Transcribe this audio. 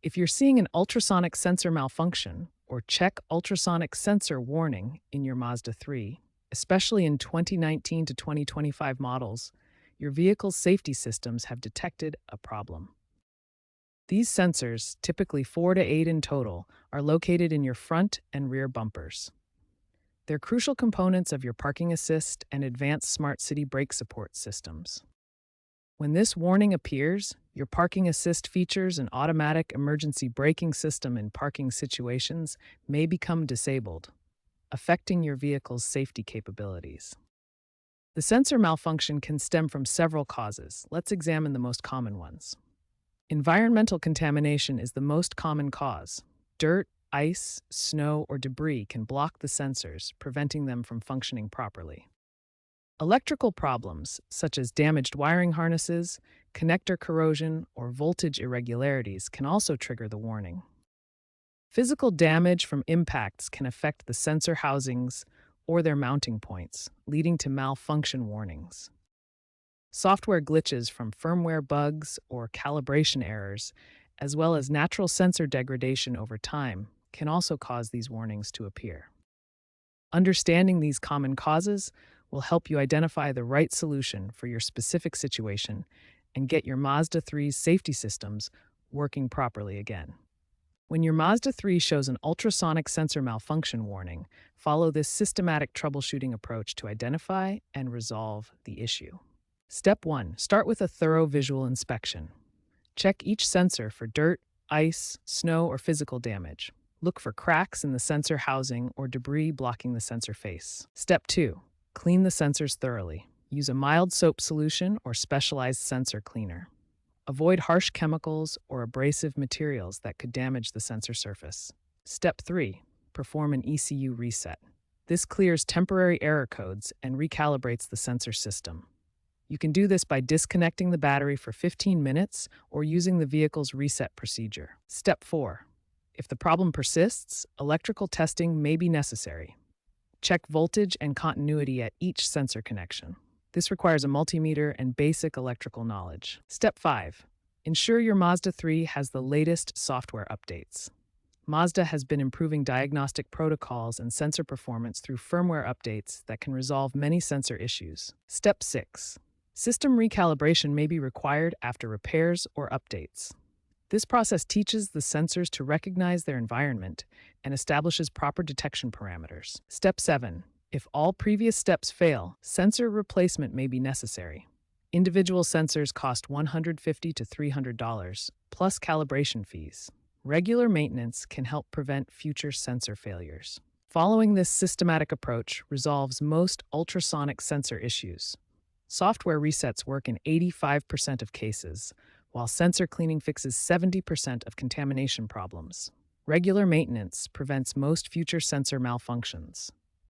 If you're seeing an ultrasonic sensor malfunction or check ultrasonic sensor warning in your Mazda 3, especially in 2019 to 2025 models, your vehicle's safety systems have detected a problem. These sensors, typically 4 to 8 in total, are located in your front and rear bumpers. They're crucial components of your parking assist and advanced smart city brake support systems. When this warning appears, your parking assist features and automatic emergency braking system in parking situations may become disabled, affecting your vehicle's safety capabilities. The sensor malfunction can stem from several causes. Let's examine the most common ones. Environmental contamination is the most common cause. Dirt, ice, snow, or debris can block the sensors, preventing them from functioning properly. Electrical problems, such as damaged wiring harnesses, connector corrosion, or voltage irregularities, can also trigger the warning. Physical damage from impacts can affect the sensor housings or their mounting points, leading to malfunction warnings. Software glitches from firmware bugs or calibration errors, as well as natural sensor degradation over time, can also cause these warnings to appear. Understanding these common causes will help you identify the right solution for your specific situation and get your Mazda 3's safety systems working properly again. When your Mazda 3 shows an ultrasonic sensor malfunction warning, follow this systematic troubleshooting approach to identify and resolve the issue. Step 1. Start with a thorough visual inspection. Check each sensor for dirt, ice, snow, or physical damage. Look for cracks in the sensor housing or debris blocking the sensor face. Step 2. Clean the sensors thoroughly. Use a mild soap solution or specialized sensor cleaner. Avoid harsh chemicals or abrasive materials that could damage the sensor surface. Step 3. Perform an ECU reset. This clears temporary error codes and recalibrates the sensor system. You can do this by disconnecting the battery for 15 minutes or using the vehicle's reset procedure. Step 4. If the problem persists, electrical testing may be necessary. Check voltage and continuity at each sensor connection. This requires a multimeter and basic electrical knowledge. Step 5. Ensure your Mazda 3 has the latest software updates. Mazda has been improving diagnostic protocols and sensor performance through firmware updates that can resolve many sensor issues. Step 6. System recalibration may be required after repairs or updates. This process teaches the sensors to recognize their environment and establishes proper detection parameters. Step 7. If all previous steps fail, sensor replacement may be necessary. Individual sensors cost $150 to $300, plus calibration fees. Regular maintenance can help prevent future sensor failures. Following this systematic approach resolves most ultrasonic sensor issues. Software resets work in 85% of cases, while sensor cleaning fixes 70% of contamination problems. Regular maintenance prevents most future sensor malfunctions.